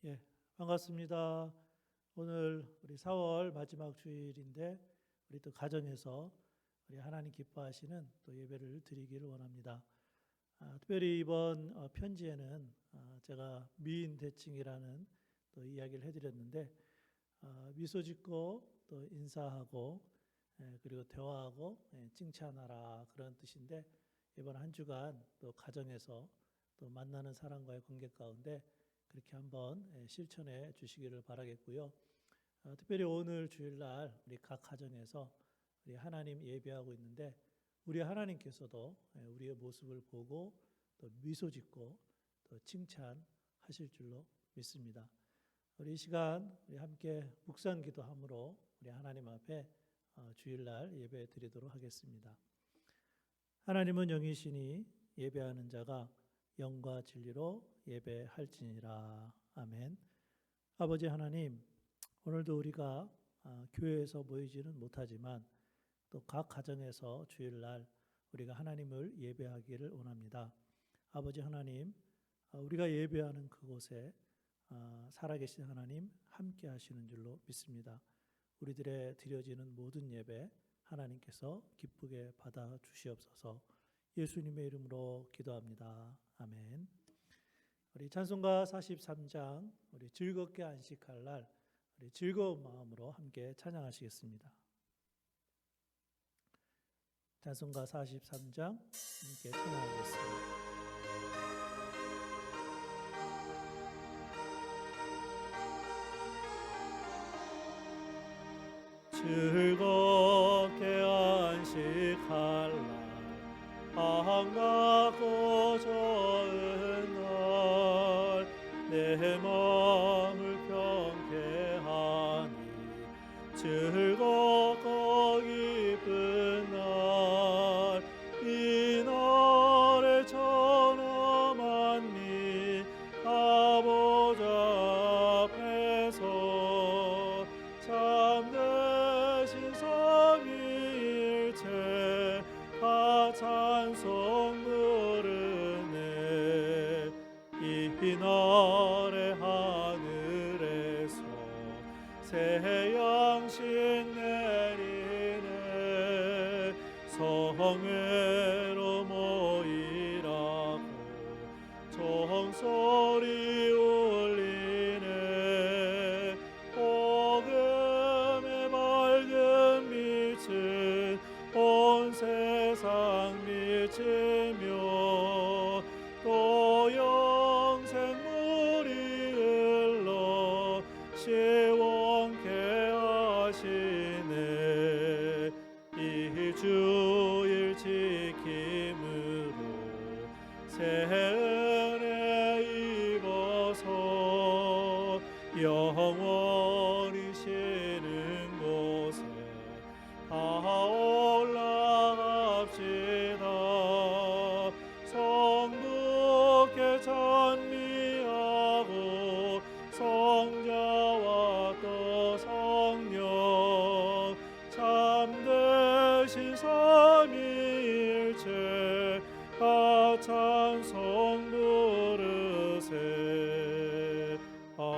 예, 반갑습니다. 오늘 우리 4월 마지막 주일인데 우리 또 가정에서 우리 하나님 기뻐하시는 또 예배를 드리기를 원합니다. 특별히 이번 편지에는 제가 미인 대칭이라는 또 이야기를 해드렸는데 미소 짓고 또 인사하고 그리고 대화하고 칭찬하라 그런 뜻인데 이번 한 주간 또 가정에서 또 만나는 사람과의 관계 가운데 그렇게 한번 실천해 주시기를 바라겠고요. 특별히 오늘 주일날 우리 각 가정에서 우리 하나님 예배하고 있는데 우리 하나님께서도 우리의 모습을 보고 또 미소 짓고 또 칭찬하실 줄로 믿습니다. 우리 이 시간 우리 함께 묵상 기도함으로 우리 하나님 앞에 주일날 예배 드리도록 하겠습니다. 하나님은 영이시니 예배하는 자가 영과 진리로 예배할지니라. 아멘. 아버지 하나님, 오늘도 우리가 교회에서 모이지는 못하지만 또 각 가정에서 주일날 우리가 하나님을 예배하기를 원합니다. 아버지 하나님, 우리가 예배하는 그곳에 살아계신 하나님 함께 하시는 줄로 믿습니다. 우리들의 드려지는 모든 예배 하나님께서 기쁘게 받아 주시옵소서. 예수님의 이름으로 기도합니다. 아멘. 우리 찬송가 43장 우리 즐겁게 안식할 날 우리 즐거운 마음으로 함께 찬양하시겠습니다. 찬송가 43장 함께 찬양하겠습니다. 즐겁게 안식할 날 반갑고 좋은 날 내 마음을 평케 하니 즐겁고 기쁜 날 이 날에 천하 만민 아버지 앞에서 참되신 삼위일체 다 찬송 부르네. 이날의 하늘에서 새 양식 내리네. 성회로 모이라고 종소리 울리네. 복음의 밝은 빛은 온 세상 비치며 또 영생물이 흘러 시원케 하시네. 이 주일 지킴으로 새 은혜 입어서 영원히 쉬는 곳에 다 올라갑시다. 성부께 찬미하고 성자와 또 성령 참되신 삼위일체 다 찬송 부르세. 아멘.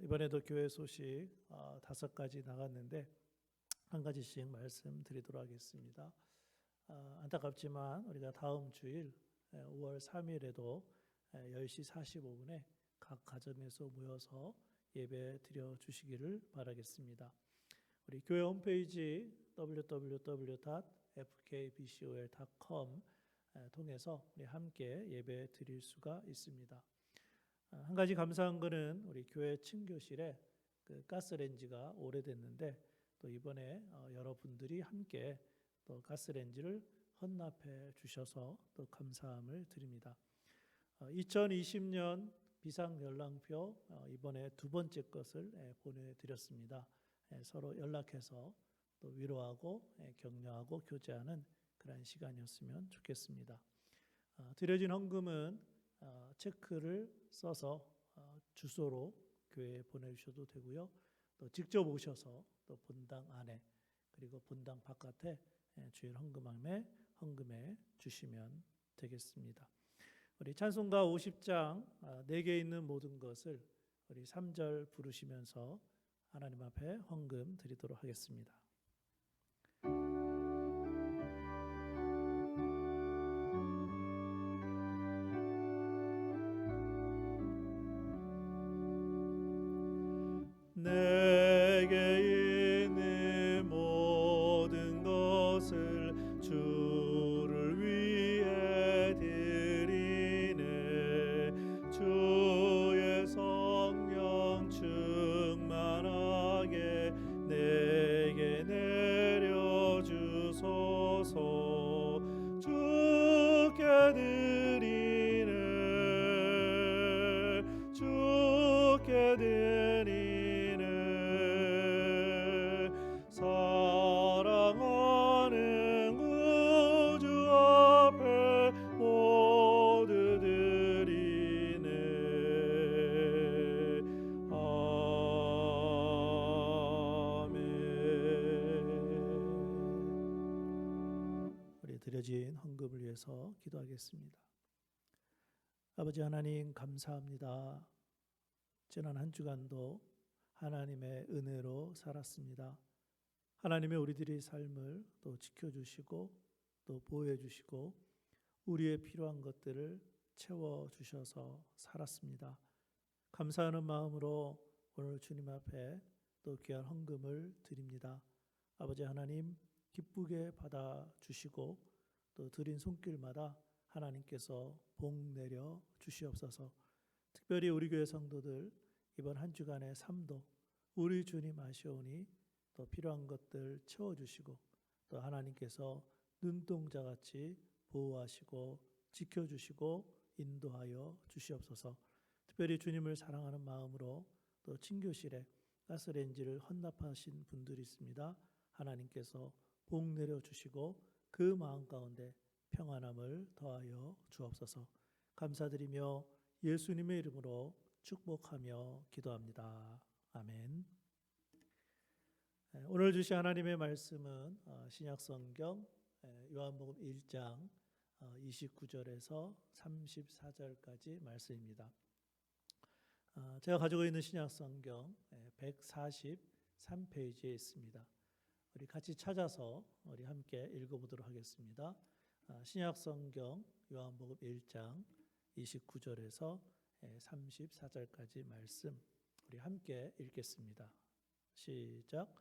이번에도 교회 소식 5가지 나갔는데 한 가지씩 말씀드리도록 하겠습니다. 안타깝지만 우리가 다음 주일 5월 3일에도 10시 45분에 각 가정에서 모여서 예배 드려 주시기를 바라겠습니다. 우리 교회 홈페이지 www.fkbcol.com 통해서 우리 함께 예배 드릴 수가 있습니다. 한 가지 감사한 것은 우리 교회 층교실에 그 가스레인지가 오래됐는데 또 이번에 여러분들이 함께 또 가스레인지를 헌납해 주셔서 또 감사함을 드립니다. 2020년 비상연락표 이번에 두 번째 것을 보내드렸습니다. 서로 연락해서 또 위로하고 격려하고 교제하는 그런 시간이었으면 좋겠습니다. 드려진 헌금은 체크를 써서 주소로 교회에 보내주셔도 되고요. 또 직접 오셔서 또 본당 안에 그리고 본당 바깥에 주일 헌금함에 헌금해 주시면 되겠습니다. 우리 찬송가 50장 내게 있는 모든 것을 우리 3절 부르시면서 하나님 앞에 헌금 드리도록 하겠습니다. 내게 있는 모든 것을 주를 위해 드리네. 주의 성령 충만하게 내게 내려주소서. 주께 드리네. 주께 드리네. 사랑하는 구주 앞에 모두 드리네. 아멘. 우리 드려진 헌금을 위해서 기도하겠습니다. 아버지 하나님 감사합니다. 지난 한 주간도 하나님의 은혜로 살았습니다. 하나님의 우리들의 삶을 또 지켜주시고 또 보호해주시고 우리의 필요한 것들을 채워주셔서 살았습니다. 감사하는 마음으로 오늘 주님 앞에 또 귀한 헌금을 드립니다. 아버지 하나님 기쁘게 받아주시고 또 드린 손길마다 하나님께서 복 내려 주시옵소서. 특별히 우리 교회 성도들 이번 한 주간의 삶도 우리 주님 아시오니 또 필요한 것들 채워주시고 또 하나님께서 눈동자같이 보호하시고 지켜주시고 인도하여 주시옵소서. 특별히 주님을 사랑하는 마음으로 또 친교실에 가스레인지를 헌납하신 분들이 있습니다. 하나님께서 복 내려주시고 그 마음 가운데 평안함을 더하여 주옵소서. 감사드리며 예수님의 이름으로 축복하며 기도합니다. 아멘. 오늘 주신 하나님의 말씀은 신약성경 요한복음 1장 29절에서 34절까지 말씀입니다. 제가 가지고 있는 신약성경 143페이지에 있습니다. 우리 같이 찾아서 우리 함께 읽어보도록 하겠습니다. 신약성경 요한복음 1장 29절에서 34절까지 말씀 우리 함께 읽겠습니다. 시작.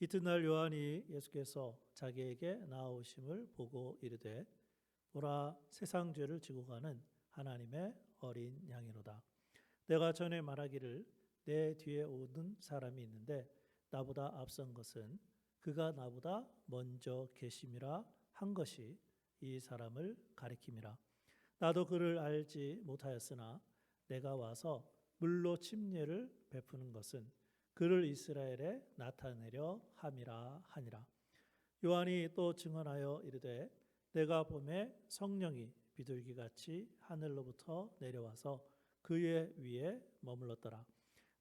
이튿날 요한이 예수께서 자기에게 나아오심을 보고 이르되 보라 세상 죄를 지고 가는 하나님의 어린 양이로다. 내가 전에 말하기를 내 뒤에 오는 사람이 있는데 나보다 앞선 것은 그가 나보다 먼저 계심이라 한 것이 이 사람을 가리킴이라. 나도 그를 알지 못하였으나 내가 와서 물로 침례를 베푸는 것은 그를 이스라엘에 나타내려 함이라 하니라. 요한이 또 증언하여 이르되 내가 보매 성령이 비둘기같이 하늘로부터 내려와서 그의 위에 머물렀더라.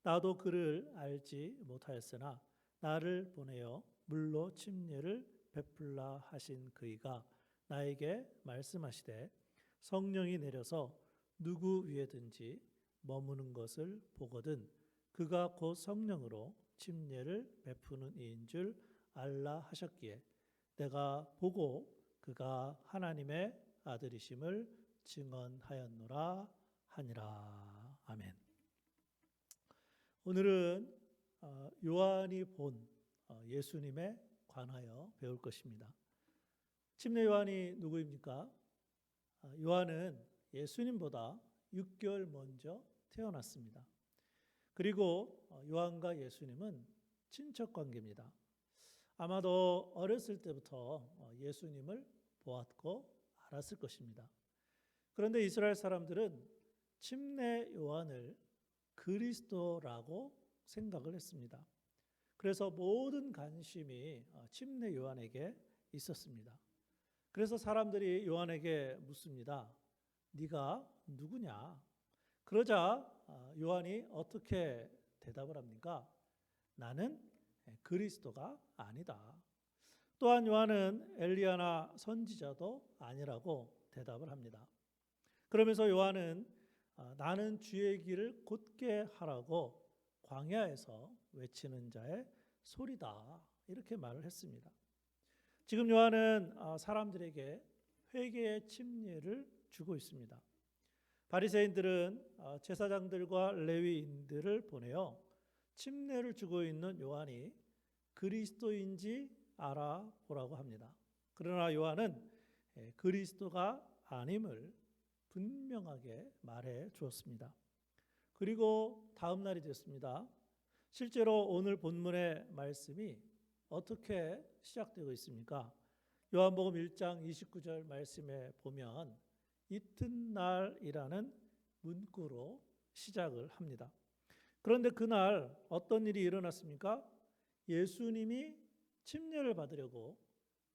나도 그를 알지 못하였으나 나를 보내어 물로 침례를 베풀라 하신 그이가 나에게 말씀하시되 성령이 내려서 누구 위에든지 머무는 것을 보거든 그가 곧 성령으로 침례를 베푸는 이인 줄 알라 하셨기에 내가 보고 그가 하나님의 아들이심을 증언하였노라 하니라. 아멘. 오늘은 요한이 본 예수님에 관하여 배울 것입니다. 침례 요한이 누구입니까? 요한은 예수님보다 6개월 먼저 태어났습니다. 그리고 요한과 예수님은 친척 관계입니다. 아마도 어렸을 때부터 예수님을 보았고 알았을 것입니다. 그런데 이스라엘 사람들은 침례 요한을 그리스도라고 생각을 했습니다. 그래서 모든 관심이 침례 요한에게 있었습니다. 그래서 사람들이 요한에게 묻습니다. 네가 누구냐? 그러자 요한이 어떻게 대답을 합니까? 나는 그리스도가 아니다. 또한 요한은 엘리야나 선지자도 아니라고 대답을 합니다. 그러면서 요한은 나는 주의 길을 곧게 하라고 광야에서 외치는 자의 소리다, 이렇게 말을 했습니다. 지금 요한은 사람들에게 회개의 침례를 주고 있습니다. 바리새인들은 제사장들과 레위인들을 보내어 침례를 주고 있는 요한이 그리스도인지 알아보라고 합니다. 그러나 요한은 그리스도가 아님을 분명하게 말해 주었습니다. 그리고 다음 날이 됐습니다. 실제로 오늘 본문의 말씀이 어떻게 시작되고 있습니까? 요한복음 1장 29절 말씀에 보면 이튿날이라는 문구로 시작을 합니다. 그런데 그날 어떤 일이 일어났습니까? 예수님이 침례를 받으려고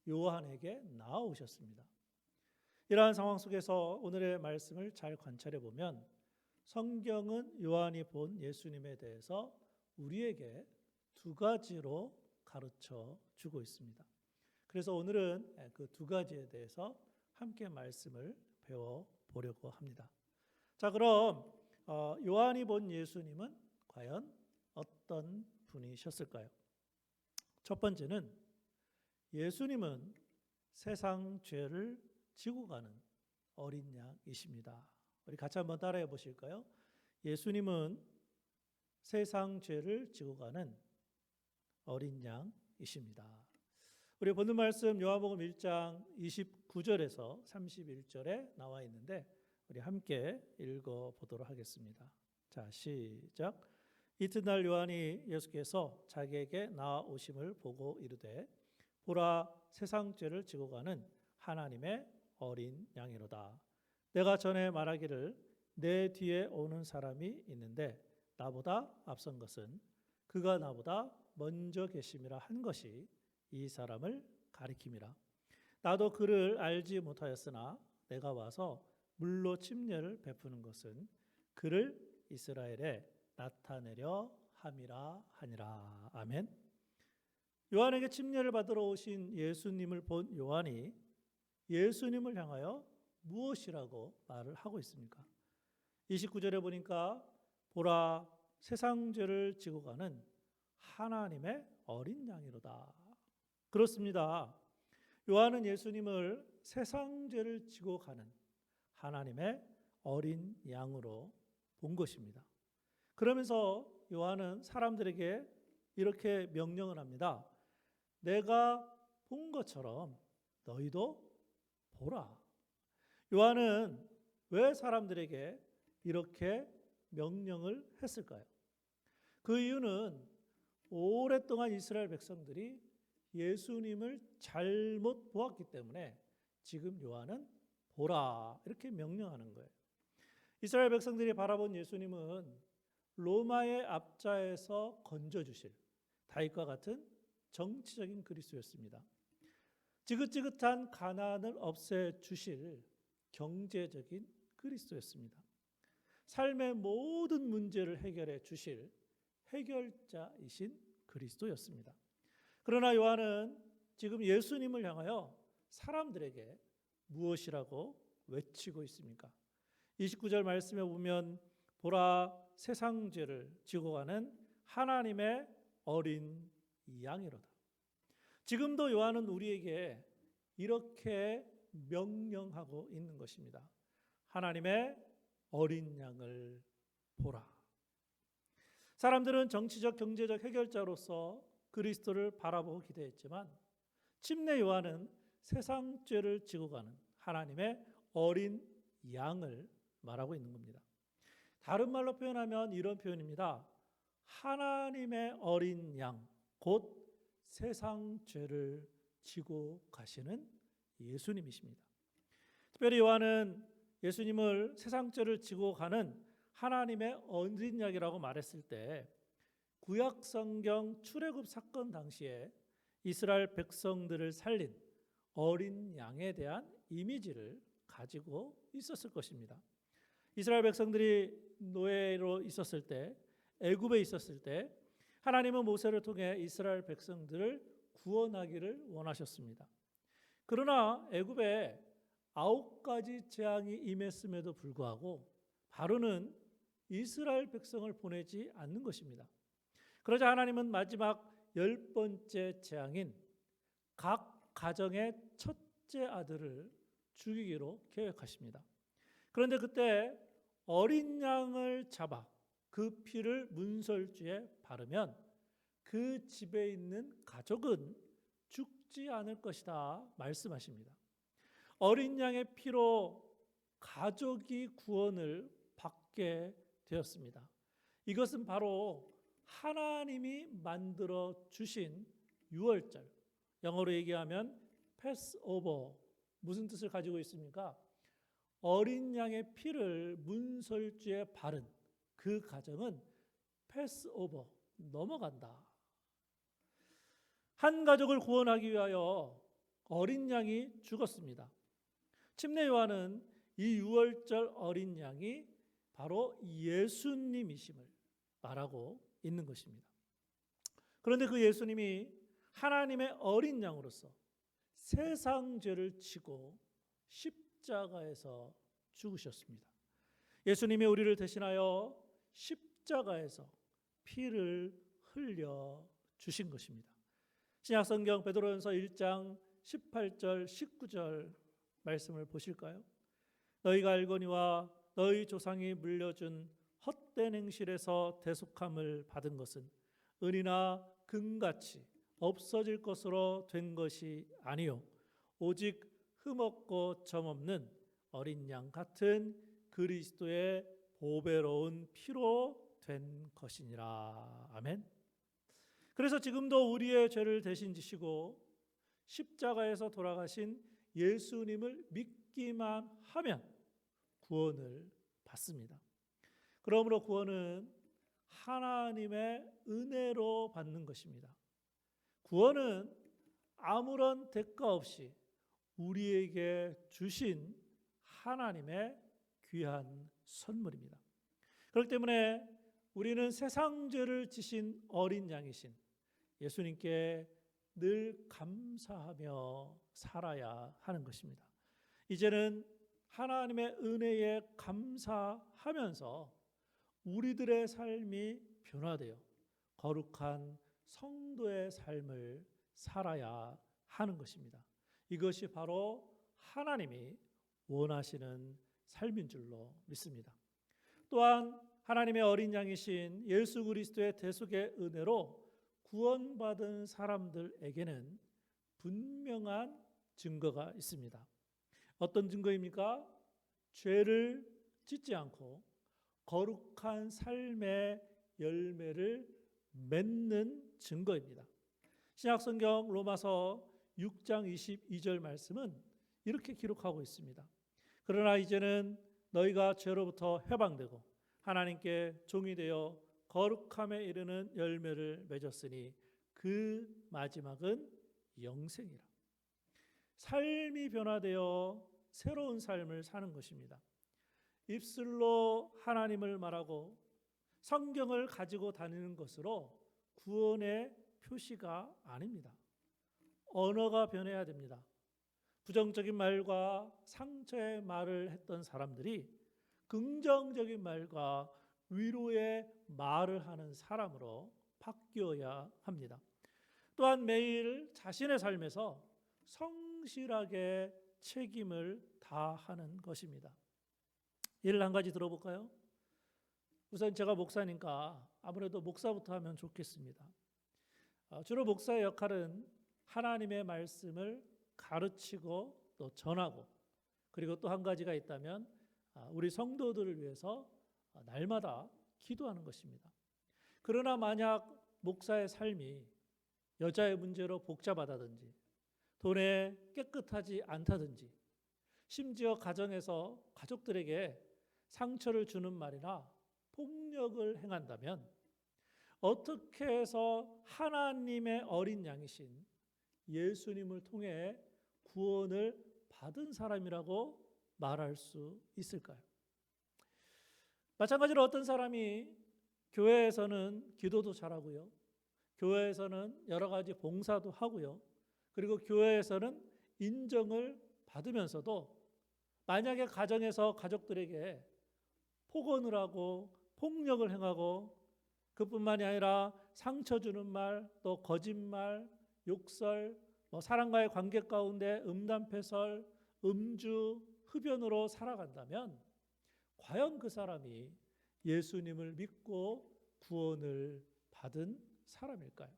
요한에게 나아오셨습니다. 이러한 상황 속에서 오늘의 말씀을 잘 관찰해 보면 성경은 요한이 본 예수님에 대해서 우리에게 두 가지로 가르쳐 주고 있습니다. 그래서 오늘은 그 두 가지에 대해서 함께 말씀을 배워 보려고 합니다. 자, 그럼 요한이 본 예수님은 과연 어떤 분이셨을까요? 첫 번째는 예수님은 세상 죄를 지고 가는 어린 양이십니다. 우리 같이 한번 따라해 보실까요? 예수님은 세상 죄를 지고 가는 어린 양이십니다. 우리 본문 말씀 요한복음 1장 29절에서 31절에 나와 있는데 우리 함께 읽어 보도록 하겠습니다. 자, 시작. 이튿날 요한이 예수께서 자기에게 나아오심을 보고 이르되 보라, 세상 죄를 지고 가는 하나님의 어린 양이로다. 내가 전에 말하기를 내 뒤에 오는 사람이 있는데 나보다 앞선 것은 그가 나보다 먼저 계심이라 한 것이 이 사람을 가리킴이라. 나도 그를 알지 못하였으나 내가 와서 물로 침례를 베푸는 것은 그를 이스라엘에 나타내려 함이라 하니라. 아멘. 요한에게 침례를 받으러 오신 예수님을 본 요한이 예수님을 향하여 무엇이라고 말을 하고 있습니까? 29절에 보니까 보라, 세상 죄를 지고 가는 하나님의 어린 양이로다. 그렇습니다. 요한은 예수님을 세상 죄를 지고 가는 하나님의 어린 양으로 본 것입니다. 그러면서 요한은 사람들에게 이렇게 명령을 합니다. 내가 본 것처럼 너희도 보라. 요한은 왜 사람들에게 이렇게 명령을 했을까요? 그 이유는 오랫동안 이스라엘 백성들이 예수님을 잘못 보았기 때문에 지금 요한은 보라, 이렇게 명령하는 거예요. 이스라엘 백성들이 바라본 예수님은 로마의 압자에서 건져주실 다윗과 같은 정치적인 그리스도였습니다. 지긋지긋한 가난을 없애주실 경제적인 그리스도였습니다. 삶의 모든 문제를 해결해 주실 해결자이신 그리스도였습니다. 그러나 요한은 지금 예수님을 향하여 사람들에게 무엇이라고 외치고 있습니까? 29절 말씀에 보면 보라, 세상 죄를 지고 가는 하나님의 어린 양이로다. 지금도 요한은 우리에게 이렇게 명령하고 있는 것입니다. 하나님의 어린 양을 보라. 사람들은 정치적, 경제적 해결자로서 그리스도를 바라보고 기대했지만 침례 요한은 세상 죄를 지고 가는 하나님의 어린 양을 말하고 있는 겁니다. 다른 말로 표현하면 이런 표현입니다. 하나님의 어린 양, 곧 세상 죄를 지고 가시는 예수님이십니다. 특별히 요한은 예수님을 세상 죄를 지고 가는 하나님의 어린 양이라고 말했을 때 구약 성경 출애굽 사건 당시에 이스라엘 백성들을 살린 어린 양에 대한 이미지를 가지고 있었을 것입니다. 이스라엘 백성들이 노예로 있었을 때, 애굽에 있었을 때 하나님은 모세를 통해 이스라엘 백성들을 구원하기를 원하셨습니다. 그러나 애굽에 9가지 재앙이 임했음에도 불구하고 바로는 이스라엘 백성을 보내지 않는 것입니다. 그러자 하나님은 마지막 10번째 재앙인 각 가정의 첫째 아들을 죽이기로 계획하십니다. 그런데 그때 어린 양을 잡아 그 피를 문설주에 바르면 그 집에 있는 가족은 죽지 않을 것이다 말씀하십니다. 어린 양의 피로 가족이 구원을 받게 되었습니다. 이것은 바로 하나님이 만들어 주신 유월절, 영어로 얘기하면 패스오버, 무슨 뜻을 가지고 있습니까? 어린 양의 피를 문설주에 바른 그 가정은 패스오버, 넘어간다. 한 가족을 구원하기 위하여 어린 양이 죽었습니다. 침례 요한은 이 유월절 어린 양이 바로 예수님이심을 말하고 있는 것입니다. 그런데 그 예수님이 하나님의 어린 양으로서 세상 죄를 지고 십자가에서 죽으셨습니다. 예수님이 우리를 대신하여 십자가에서 피를 흘려 주신 것입니다. 신약성경 베드로전서 1장 18절 19절 말씀을 보실까요? 너희가 알거니와 너희 조상이 물려준 헛된 행실에서 대속함을 받은 것은 은이나 금같이 없어질 것으로 된 것이 아니요 오직 흠없고 점없는 어린 양 같은 그리스도의 보배로운 피로 된 것이니라. 아멘. 그래서 지금도 우리의 죄를 대신 지시고 십자가에서 돌아가신 예수님을 믿기만 하면 구원을 받습니다. 그러므로 구원은 하나님의 은혜로 받는 것입니다. 구원은 아무런 대가 없이 우리에게 주신 하나님의 귀한 선물입니다. 그렇기 때문에 우리는 세상 죄를 지신 어린 양이신 예수님께 늘 감사하며 살아야 하는 것입니다. 이제는 하나님의 은혜에 감사하면서 우리들의 삶이 변화되어 거룩한 성도의 삶을 살아야 하는 것입니다. 이것이 바로 하나님이 원하시는 삶인 줄로 믿습니다. 또한 하나님의 어린 양이신 예수 그리스도의 대속의 은혜로 구원받은 사람들에게는 분명한 증거가 있습니다. 어떤 증거입니까? 죄를 짓지 않고 거룩한 삶의 열매를 맺는 증거입니다. 신약성경 로마서 6장 22절 말씀은 이렇게 기록하고 있습니다. 그러나 이제는 너희가 죄로부터 해방되고 하나님께 종이 되어 거룩함에 이르는 열매를 맺었으니 그 마지막은 영생이라. 삶이 변화되어 새로운 삶을 사는 것입니다. 입술로 하나님을 말하고 성경을 가지고 다니는 것으로 구원의 표시가 아닙니다. 언어가 변해야 됩니다. 부정적인 말과 상처의 말을 했던 사람들이 긍정적인 말과 위로의 말을 하는 사람으로 바뀌어야 합니다. 또한 매일 자신의 삶에서 성실하게 책임을 다하는 것입니다. 예를 한 가지 들어볼까요? 우선 제가 목사니까 아무래도 목사부터 하면 좋겠습니다. 주로 목사의 역할은 하나님의 말씀을 가르치고 또 전하고, 그리고 또 한 가지가 있다면 우리 성도들을 위해서 날마다 기도하는 것입니다. 그러나 만약 목사의 삶이 여자의 문제로 복잡하다든지 돈에 깨끗하지 않다든지 심지어 가정에서 가족들에게 상처를 주는 말이나 폭력을 행한다면 어떻게 해서 하나님의 어린 양이신 예수님을 통해 구원을 받은 사람이라고 말할 수 있을까요? 마찬가지로 어떤 사람이 교회에서는 기도도 잘하고요, 교회에서는 여러 가지 봉사도 하고요. 그리고 교회에서는 인정을 받으면서도 만약에 가정에서 가족들에게 폭언을 하고 폭력을 행하고 그뿐만이 아니라 상처 주는 말, 또 거짓말, 욕설, 사람과의 관계 가운데 음담패설, 음주, 흡연으로 살아간다면 과연 그 사람이 예수님을 믿고 구원을 받은 사람일까요?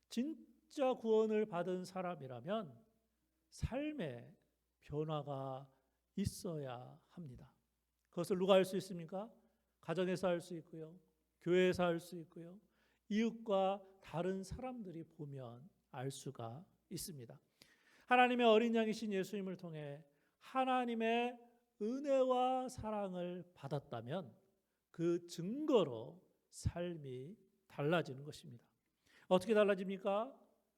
진짜 구원을 받은 사람이라면 삶의 변화가 있어야 합니다. 그것을 누가 할 수 있습니까? 가정에서 할 수 있고요. 교회에서 할 수 있고요. 이웃과 다른 사람들이 보면 알 수가 있습니다. 하나님의 어린 양이신 예수님을 통해 하나님의 은혜와 사랑을 받았다면 그 증거로 삶이 달라지는 것입니다. 어떻게 달라집니까?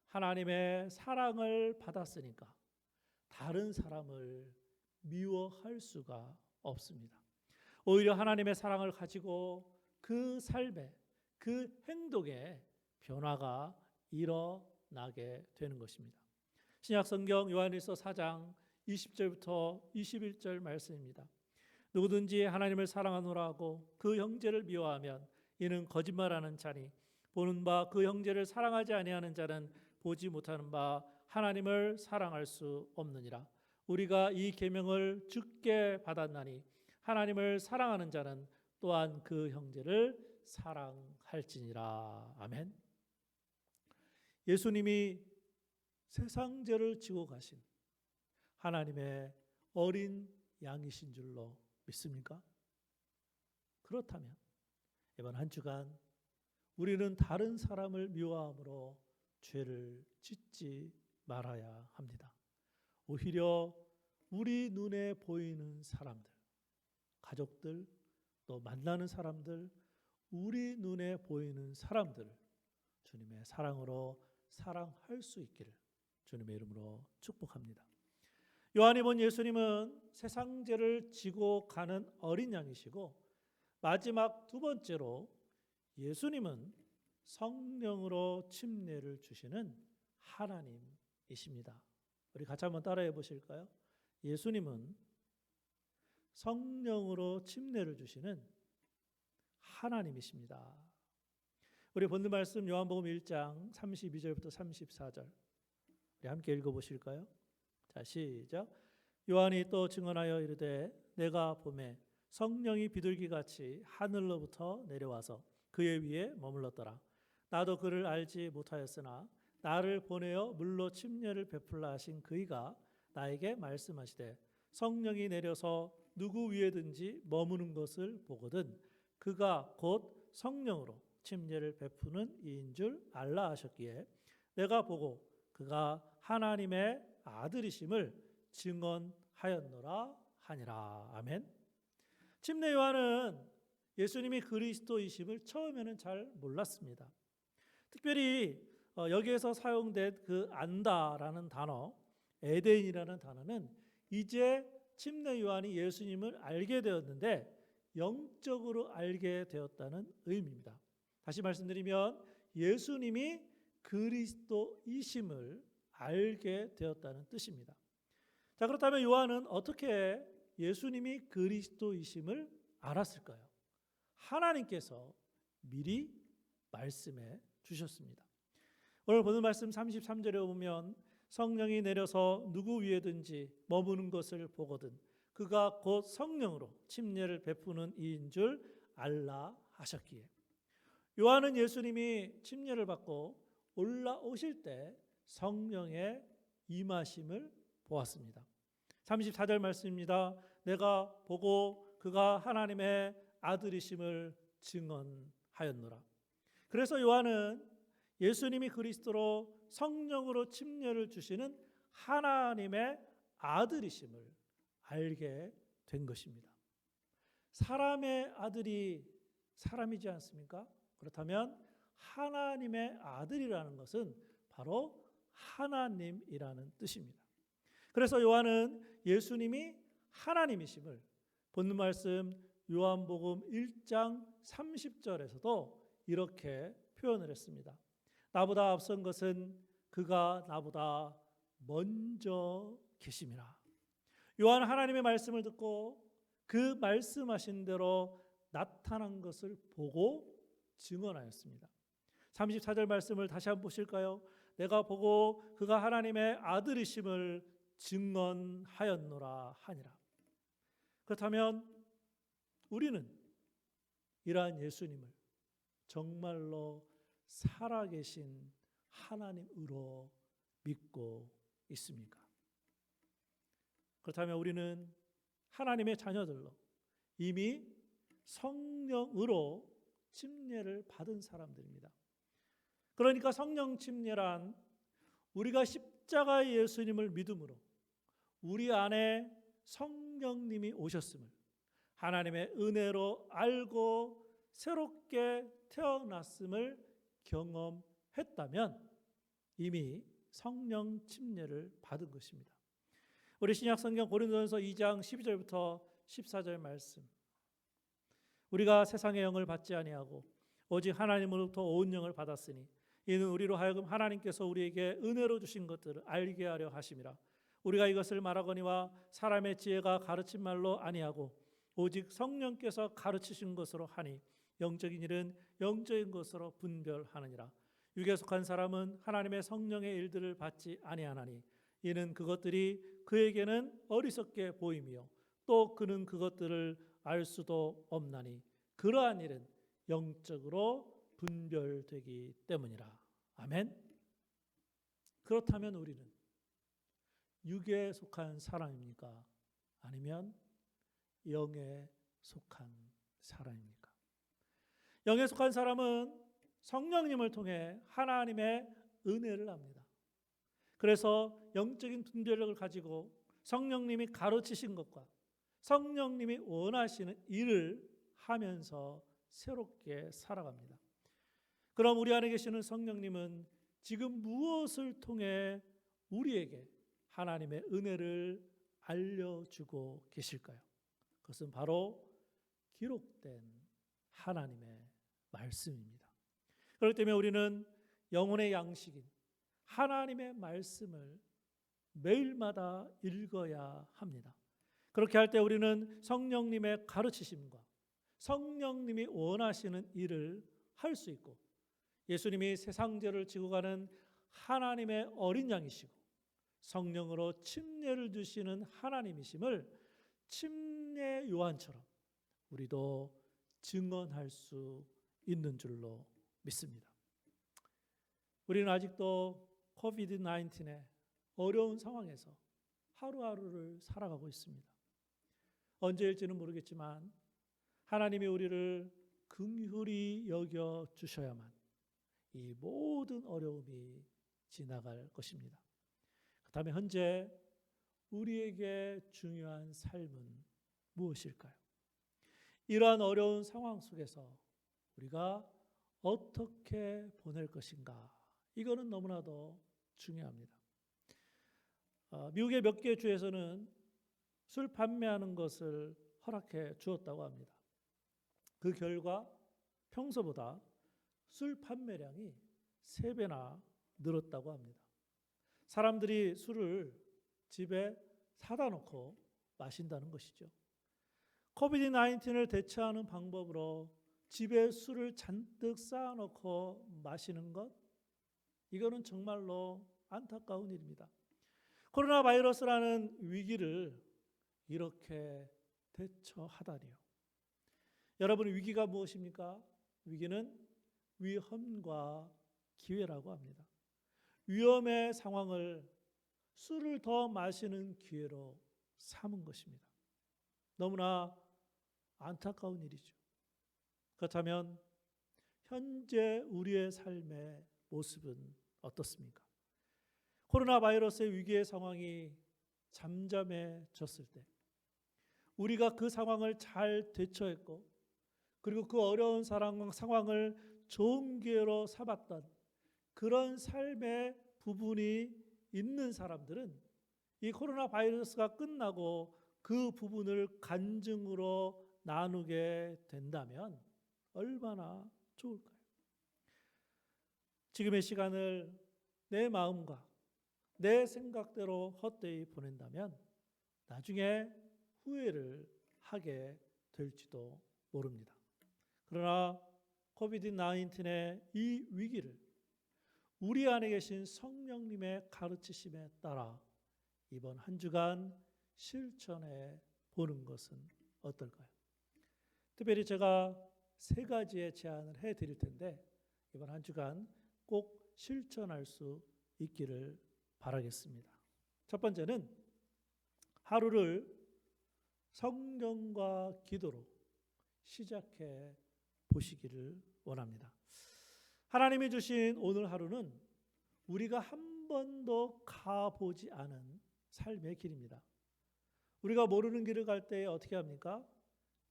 하나님의 사랑을 받았으니까 다른 사람을 미워할 수가 없습니다. 오히려 하나님의 사랑을 가지고 그 삶에, 그 행동에 변화가 일어나게 되는 것입니다. 신약성경 요한일서 4장 20절부터 21절 말씀입니다. 누구든지 하나님을 사랑하노라 하고 그 형제를 미워하면 이는 거짓말하는 자니 보는 바 그 형제를 사랑하지 아니하는 자는 보지 못하는 바 하나님을 사랑할 수 없느니라. 우리가 이 계명을 주께 받았나니 하나님을 사랑하는 자는 또한 그 형제를 사랑할지니라. 아멘. 예수님이 세상 죄를 지고 가신 하나님의 어린 양이신 줄로 믿습니까? 그렇다면 이번 한 주간 우리는 다른 사람을 미워함으로 죄를 짓지 말아야 합니다. 오히려 우리 눈에 보이는 사람들, 가족들, 또 만나는 사람들, 우리 눈에 보이는 사람들을 주님의 사랑으로 사랑할 수 있기를 주님의 이름으로 축복합니다. 요한이 본 예수님은 세상 죄를 지고 가는 어린 양이시고 마지막 두 번째로 예수님은 성령으로 침례를 주시는 하나님이십니다. 우리 같이 한번 따라해 보실까요? 예수님은 성령으로 침례를 주시는 하나님이십니다. 우리 본문 말씀 요한복음 1장 32절부터 34절 우리 함께 읽어보실까요? 자, 시작. 요한이 또 증언하여 이르되 내가 보매 성령이 비둘기같이 하늘로부터 내려와서 그의 위에 머물렀더라. 나도 그를 알지 못하였으나 나를 보내어 물로 침례를 베풀라 하신 그이가 나에게 말씀하시되 성령이 내려서 누구 위에든지 머무는 것을 보거든 그가 곧 성령으로 침례를 베푸는 이인 줄 알라 하셨기에 내가 보고 그가 하나님의 아들이심을 증언하였노라 하니라. 아멘. 침례 요한은 예수님이 그리스도이심을 처음에는 잘 몰랐습니다. 특별히 여기에서 사용된 그 안다라는 단어, 에덴이라는 단어는 이제 침례 요한이 예수님을 알게 되었는데 영적으로 알게 되었다는 의미입니다. 다시 말씀드리면 예수님이 그리스도이심을 알게 되었다는 뜻입니다. 자, 그렇다면 요한은 어떻게 예수님이 그리스도이심을 알았을까요? 하나님께서 미리 말씀해 주셨습니다. 오늘 보는 말씀 33절에 보면 성령이 내려서 누구 위에든지 머무는 것을 보거든 그가 곧 성령으로 침례를 베푸는 이인 줄 알라 하셨기에 요한은 예수님이 침례를 받고 올라오실 때 성령의 임하심을 보았습니다. 34절 말씀입니다. 내가 보고 그가 하나님의 아들이심을 증언하였노라. 그래서 요한은 예수님이 그리스도로 성령으로 침례를 주시는 하나님의 아들이심을 알게 된 것입니다. 사람의 아들이 사람이지 않습니까? 그렇다면 하나님의 아들이라는 것은 바로 하나님이라는 뜻입니다. 그래서 요한은 예수님이 하나님이심을 본문 말씀 요한복음 1장 30절에서도 이렇게 표현을 했습니다. 나보다 앞선 것은 그가 나보다 먼저 계심이라. 요한 하나님의 말씀을 듣고 그 말씀하신 대로 나타난 것을 보고 증언하였습니다. 34절 말씀을 다시 한번 보실까요? 내가 보고 그가 하나님의 아들이심을 증언하였노라 하니라. 그렇다면 우리는 이러한 예수님을 정말로 살아계신 하나님으로 믿고 있습니까? 그렇다면 우리는 하나님의 자녀들로 이미 성령으로 침례를 받은 사람들입니다. 그러니까 성령 침례란 우리가 십자가의 예수님을 믿음으로 우리 안에 성령님이 오셨음을 하나님의 은혜로 알고 새롭게 태어났음을 경험했다면 이미 성령 침례를 받은 것입니다. 우리 신약성경 고린도전서 2장 12절부터 14절 말씀, 우리가 세상의 영을 받지 아니하고 오직 하나님으로부터 온 영을 받았으니 이는 우리로 하여금 하나님께서 우리에게 은혜로 주신 것들을 알게 하려 하심이라. 우리가 이것을 말하거니와 사람의 지혜가 가르친 말로 아니하고 오직 성령께서 가르치신 것으로 하니 영적인 일은 영적인 것으로 분별하느니라. 육에 속한 사람은 하나님의 성령의 일들을 받지 아니하나니 이는 그것들이 그에게는 어리석게 보임이요 또 그는 그것들을 알 수도 없나니 그러한 일은 영적으로 분별되기 때문이라. 아멘. 그렇다면 우리는 육에 속한 사람입니까? 아니면 영에 속한 사람입니까? 영에 속한 사람은 성령님을 통해 하나님의 은혜를 압니다. 그래서 영적인 분별력을 가지고 성령님이 가르치신 것과 성령님이 원하시는 일을 하면서 새롭게 살아갑니다. 그럼 우리 안에 계시는 성령님은 지금 무엇을 통해 우리에게 하나님의 은혜를 알려주고 계실까요? 그것은 바로 기록된 하나님의 말씀입니다. 그렇기 때문에 우리는 영혼의 양식인 하나님의 말씀을 매일마다 읽어야 합니다. 그렇게 할 때 우리는 성령님의 가르치심과 성령님이 원하시는 일을 할 수 있고 예수님이 세상 죄를 지고 가는 하나님의 어린 양이시고 성령으로 침례를 주시는 하나님이심을 침례 요한처럼 우리도 증언할 수 있는 줄로 믿습니다. 우리는 아직도 코비드-19의 어려운 상황에서 하루하루를 살아가고 있습니다. 언제일지는 모르겠지만 하나님이 우리를 긍휼히 여겨 주셔야만 이 모든 어려움이 지나갈 것입니다. 그다음에 현재 우리에게 중요한 삶은 무엇일까요? 이러한 어려운 상황 속에서 우리가 어떻게 보낼 것인가? 이거는 너무나도 중요합니다. 미국의 몇 개 주에서는 술 판매하는 것을 허락해 주었다고 합니다. 그 결과 평소보다 술 판매량이 3배나 늘었다고 합니다. 사람들이 술을 집에 사다 놓고 마신다는 것이죠. 코비드-19을 대처하는 방법으로 집에 술을 잔뜩 쌓아놓고 마시는 것, 이거는 정말로 안타까운 일입니다. 코로나 바이러스라는 위기를 이렇게 대처하다니요. 여러분, 위기가 무엇입니까? 위기는 위험과 기회라고 합니다. 위험의 상황을 술을 더 마시는 기회로 삼은 것입니다. 너무나 안타까운 일이죠. 그렇다면 현재 우리의 삶의 모습은 어떻습니까? 코로나 바이러스의 위기의 상황이 잠잠해졌을 때 우리가 그 상황을 잘 대처했고 그리고 그 어려운 상황을 좋은 기회로 삼았던 그런 삶의 부분이 있는 사람들은 이 코로나 바이러스가 끝나고 그 부분을 간증으로 나누게 된다면 얼마나 좋을까요? 지금의 시간을 내 마음과 내 생각대로 헛되이 보낸다면 나중에 후회를 하게 될지도 모릅니다. 그러나 코비드-19의 이 위기를 우리 안에 계신 성령님의 가르치심에 따라 이번 한 주간 실천해 보는 것은 어떨까요? 특별히 제가 세 가지의 제안을 해드릴 텐데 이번 한 주간 꼭 실천할 수 있기를 바라겠습니다. 첫 번째는 하루를 성경과 기도로 시작해 보시기를 원합니다. 하나님이 주신 오늘 하루는 우리가 한 번도 가보지 않은 삶의 길입니다. 우리가 모르는 길을 갈 때 어떻게 합니까?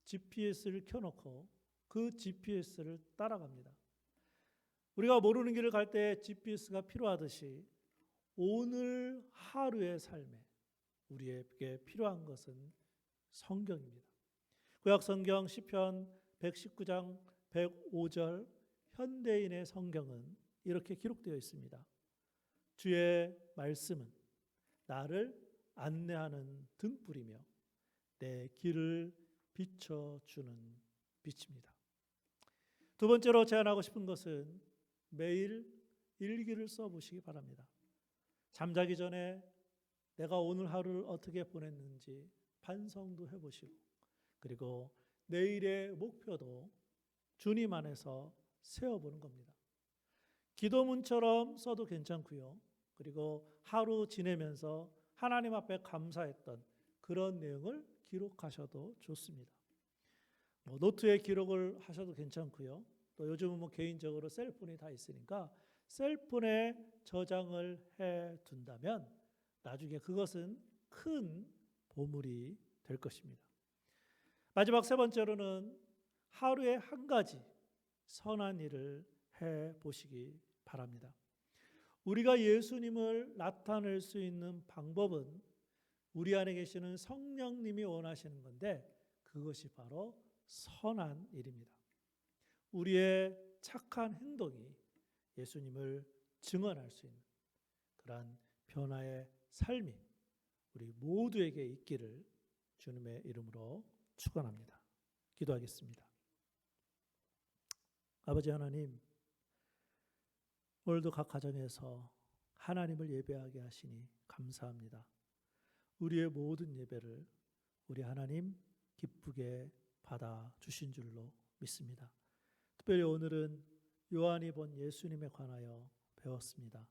GPS를 켜놓고 그 GPS를 따라갑니다. 우리가 모르는 길을 갈 때 GPS가 필요하듯이 오늘 하루의 삶에 우리에게 필요한 것은 성경입니다. 구약 성경 시편 119장 105절 현대인의 성경은 이렇게 기록되어 있습니다. 주의 말씀은 나를 안내하는 등불이며 내 길을 비춰주는 빛입니다. 두 번째로 제안하고 싶은 것은 매일 일기를 써보시기 바랍니다. 잠자기 전에 내가 오늘 하루를 어떻게 보냈는지 반성도 해보시고 그리고 내일의 목표도 주님 안에서 세워보는 겁니다. 기도문처럼 써도 괜찮고요. 그리고 하루 지내면서 하나님 앞에 감사했던 그런 내용을 기록하셔도 좋습니다. 노트에 기록을 하셔도 괜찮고요. 또 요즘은 개인적으로 셀폰이 다 있으니까 셀폰에 저장을 해 둔다면 나중에 그것은 큰 보물이 될 것입니다. 마지막 세 번째로는 하루에 한 가지 선한 일을 해 보시기 바랍니다. 우리가 예수님을 나타낼 수 있는 방법은 우리 안에 계시는 성령님이 원하시는 건데 그것이 바로 선한 일입니다. 우리의 착한 행동이 예수님을 증언할 수 있는 그러한 변화의 삶이 우리 모두에게 있기를 주님의 이름으로 축원합니다. 기도하겠습니다. 아버지 하나님, 오늘도 각 가정에서 하나님을 예배하게 하시니 감사합니다. 우리의 모든 예배를 우리 하나님 기쁘게 받아 주신 줄로 믿습니다. 특별히 오늘은 요한이 본 예수님에 관하여 배웠습니다.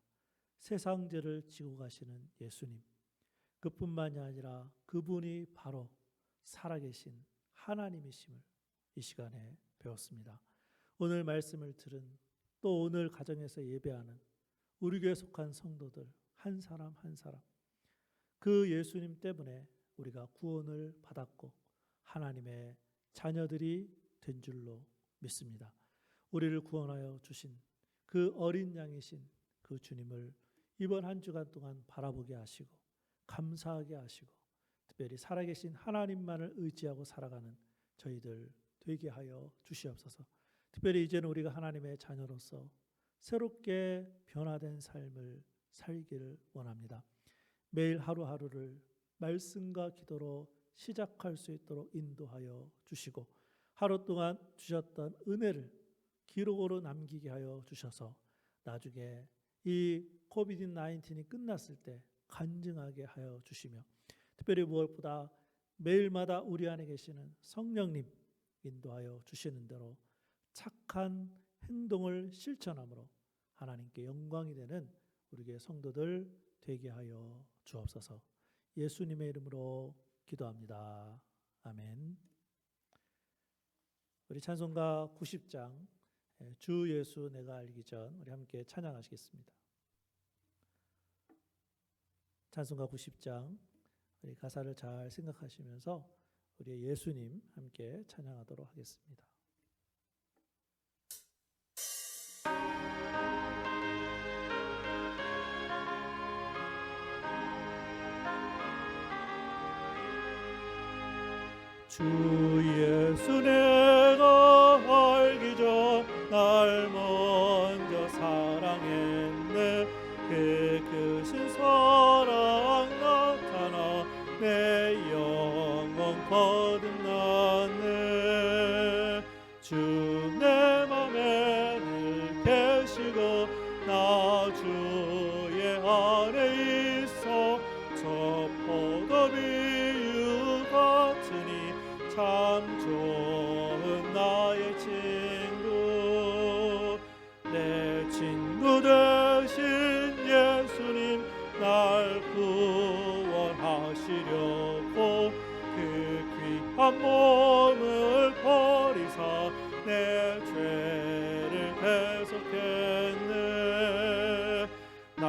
세상 죄를 지고 가시는 예수님, 그뿐만이 아니라 그분이 바로 살아계신 하나님이심을 이 시간에 배웠습니다. 오늘 말씀을 들은 또 오늘 가정에서 예배하는 우리 교회에 속한 성도들 한 사람 한 사람 그 예수님 때문에 우리가 구원을 받았고 하나님의 자녀들이 된 줄로 믿습니다. 우리를 구원하여 주신 그 어린 양이신 그 주님을 이번 한 주간 동안 바라보게 하시고 감사하게 하시고 특별히 살아계신 하나님만을 의지하고 살아가는 저희들 되게 하여 주시옵소서. 특별히 이제는 우리가 하나님의 자녀로서 새롭게 변화된 삶을 살기를 원합니다. 매일 하루하루를 말씀과 기도로 시작할 수 있도록 인도하여 주시고 하루 동안 주셨던 은혜를 기록으로 남기게 하여 주셔서 나중에 이 코비드-19이 끝났을 때 간증하게 하여 주시며 특별히 무엇보다 매일마다 우리 안에 계시는 성령님 인도하여 주시는 대로 착한 행동을 실천함으로 하나님께 영광이 되는 우리 교회 성도들 되게 하여 주옵소서. 예수님의 이름으로 기도합니다. 아멘. 우리 찬송가 90장 주 예수 내가 알기 전 우리 함께 찬양하시겠습니다. 찬송가 90장 우리 가사를 잘 생각하시면서 우리 예수님 함께 찬양하도록 하겠습니다. 주 예수 내가 알기 전 날 먼저 사랑해 크신 사랑 나타나 내 영혼 거듭나네. 주 내 맘에 늘 계시고 나 주의 안에 있어 저 포도비유 같으니 참 좋은 나의 친구. 내 친구 되신 예수님 날 구원하시려고 그 귀한 몸을 버리사 내 죄를 대속했네. 나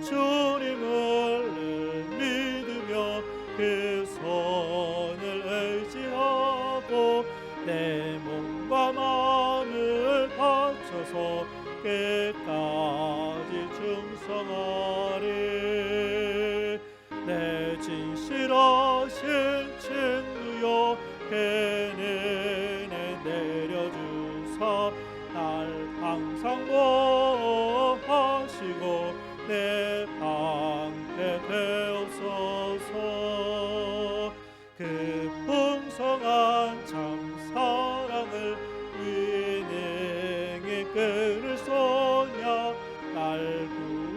주님을 늘 믿으며 그 손을 의지하고 내 몸과 마음을 바쳐서 끝까지 충성하리. 내 진실하신 친구여 은혜 내려주사 날 항상 보호하시고 내 방패 되옵소서. 그 풍성한 참 사랑을 위능히 끊을 소냐. 날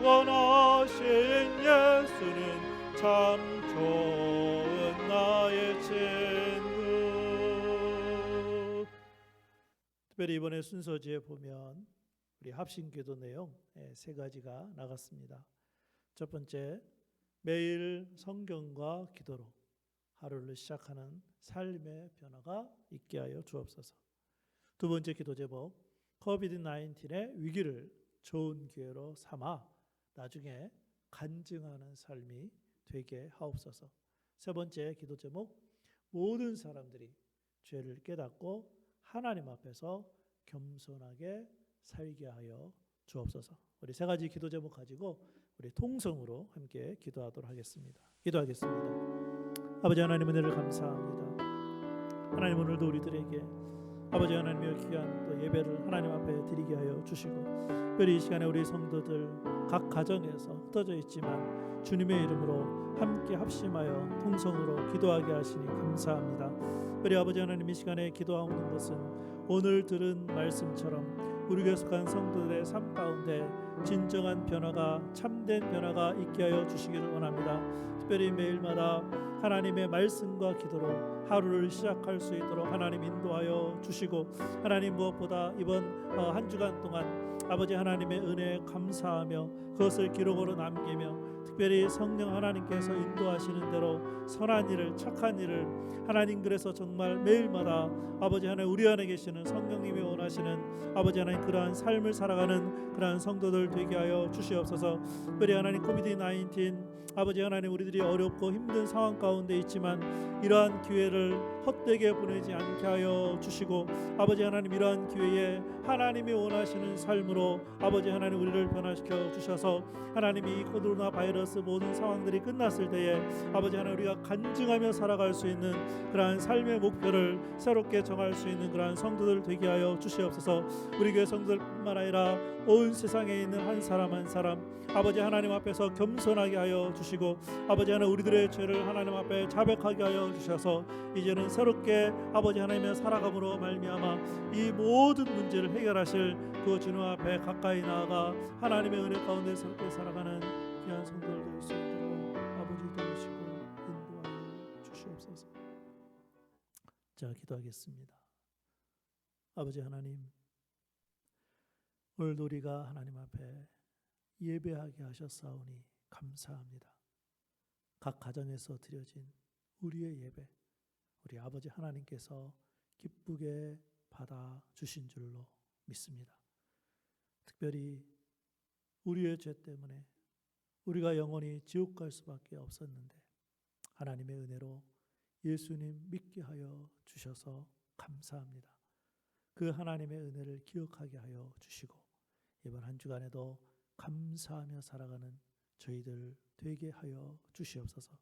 구원하신 예수는 참 좋은 나의 친구. 특별히 이번에 순서지에 보면 우리 합심기도 내용 세 가지가 나갔습니다. 첫 번째, 매일 성경과 기도로 하루를 시작하는 삶의 변화가 있게 하여 주옵소서. 두 번째 기도 제목, 코비드-19의 위기를 좋은 기회로 삼아 나중에 간증하는 삶이 되게 하옵소서. 세 번째 기도 제목, 모든 사람들이 죄를 깨닫고 하나님 앞에서 겸손하게 살게 하여 주옵소서. 우리 세 가지 기도 제목 가지고 우리 통성으로 함께 기도하도록 하겠습니다. 기도하겠습니다. 아버지 하나님, 은혜를 감사합니다. 하나님, 오늘도 우리들에게 아버지 하나님의 귀한 또 예배를 하나님 앞에 드리게 하여 주시고, 특별히 이 시간에 우리 성도들 각 가정에서 흩어져 있지만 주님의 이름으로 함께 합심하여 통성으로 기도하게 하시니 감사합니다. 특별히 아버지 하나님, 이 시간에 기도하는 것은 오늘 들은 말씀처럼 우리 교회 속한 성도들의 삶 가운데 진정한 변화가, 참된 변화가 있게 하여 주시기를 원합니다. 특별히 매일마다 하나님의 말씀과 기도로 하루를 시작할 수 있도록 하나님 인도하여 주시고, 하나님 무엇보다 이번 한 주간 동안 아버지 하나님의 은혜에 감사하며 그것을 기록으로 남기며, 특별히 성령 하나님께서 인도하시는 대로 선한 일을, 착한 일을 하나님, 그래서 정말 매일마다 아버지 하나님 우리 안에 계시는 성령님이 원하시는 아버지 하나님 그러한 삶을 살아가는 그러한 성도들 되게 하여 주시옵소서. 특별히 하나님 코비드-19 아버지 하나님, 우리들이 어렵고 힘든 상황 가운데 있지만 이러한 기회를 헛되게 보내지 않게 하여 주시고, 아버지 하나님 이러한 기회에 하나님이 원하시는 삶으로 아버지 하나님 우리를 변화시켜 주셔서 하나님이 이 코로나 바이러스 모든 상황들이 끝났을 때에 아버지 하나님 우리가 간증하며 살아갈 수 있는 그러한 삶의 목표를 새롭게 정할 수 있는 그러한 성도들 되게 하여 주시옵소서. 우리 교회 성도들뿐만 아니라 온 세상에 있는 한 사람 한 사람 아버지 하나님 앞에서 겸손하게 하여 주시고, 아버지 하나님 우리들의 죄를 하나님 앞에 자백하게 하여 주셔서 이제는 새롭게 아버지 하나님의 살아감으로 말미암아 이 모든 문제를 해결하실 그 주님 앞에 가까이 나아가 하나님의 은혜 가운데 새롭게 살아가는 귀한 성도들 될 수 있도록 아버지 도우시고 인도하여 주시옵소서. 자, 기도하겠습니다. 아버지 하나님, 오늘도 우리가 하나님 앞에 예배하게 하셨사오니 감사합니다. 각 가정에서 드려진 우리의 예배, 우리 아버지 하나님께서 기쁘게 받아 주신 줄로 믿습니다. 특별히 우리의 죄 때문에 우리가 영원히 지옥 갈 수밖에 없었는데 하나님의 은혜로 예수님 믿게 하여 주셔서 감사합니다. 그 하나님의 은혜를 기억하게 하여 주시고 이번 한 주간에도 감사하며 살아가는 저희들 되게 하여 주시옵소서.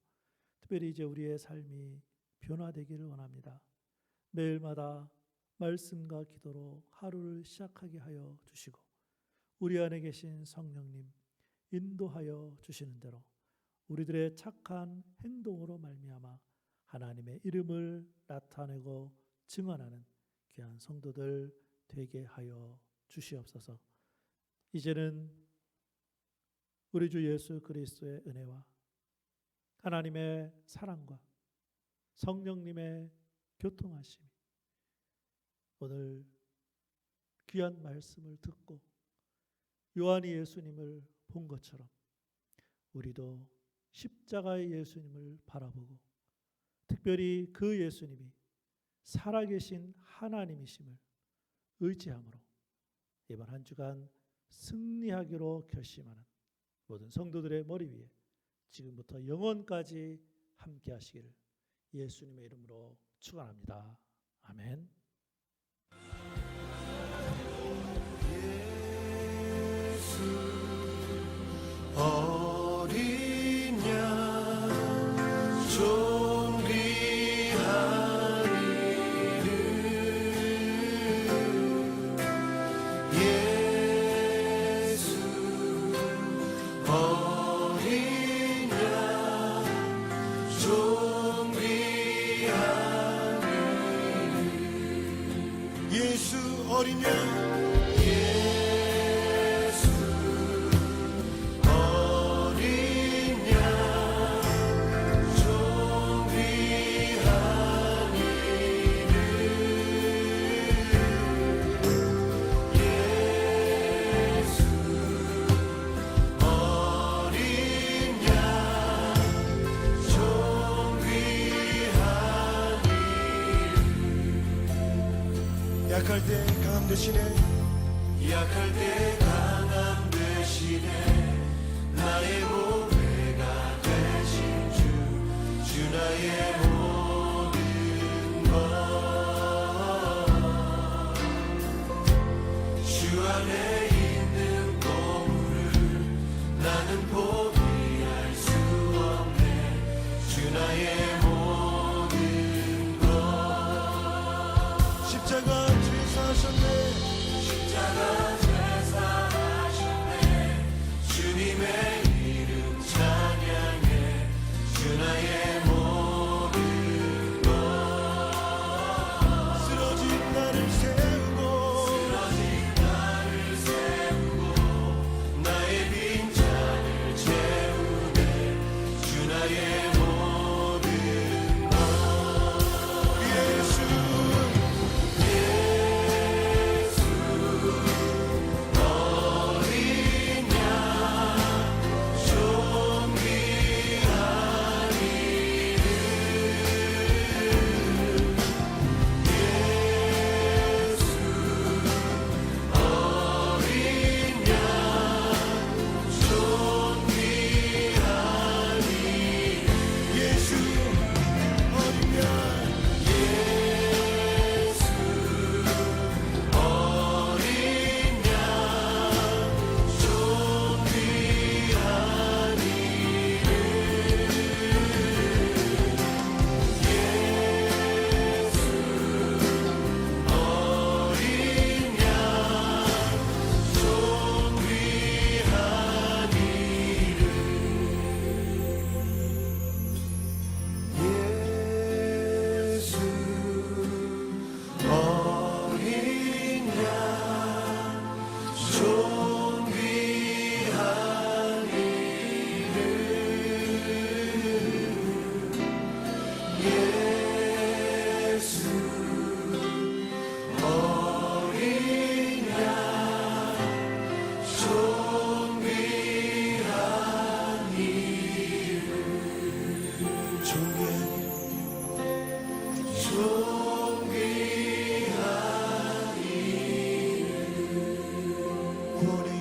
특별히 이제 우리의 삶이 변화되기를 원합니다. 매일마다 말씀과 기도로 하루를 시작하게 하여 주시고, 우리 안에 계신 성령님, 인도하여 주시는 대로 우리들의 착한 행동으로 말미암아 하나님의 이름을 나타내고 증언하는 귀한 성도들 되게 하여 주시옵소서. 이제는 우리 주 예수 그리스도의 은혜와 하나님의 사랑과 성령님의 교통하심이 오늘 귀한 말씀을 듣고 요한이 예수님을 본 것처럼 우리도 십자가의 예수님을 바라보고 특별히 그 예수님이 살아계신 하나님이심을 의지함으로 이번 한 주간 승리하기로 결심하는 모든 성도들의 머리 위에 지금부터 영원까지 함께 하시기를 예수님의 이름으로 축원합니다. 아멘. 어린 양 존귀한 이름 예수 어린 양 존귀한 이름 예수 어린 양 약할 때 강함 되시네 약할 때 강함 되시네 나의 보배가 되신 주 나의 모든 것 주 안에 있는 보물을 나는 포기할 수 없네 주 나의 모든 것 십자가 십자가 제사하셨네 주님의 이름 찬양해 주 나의 모든 것 쓰러진 나를 세우고 나의 빈잔을 채우네 주 나의 모든 것 예수 존귀한 이름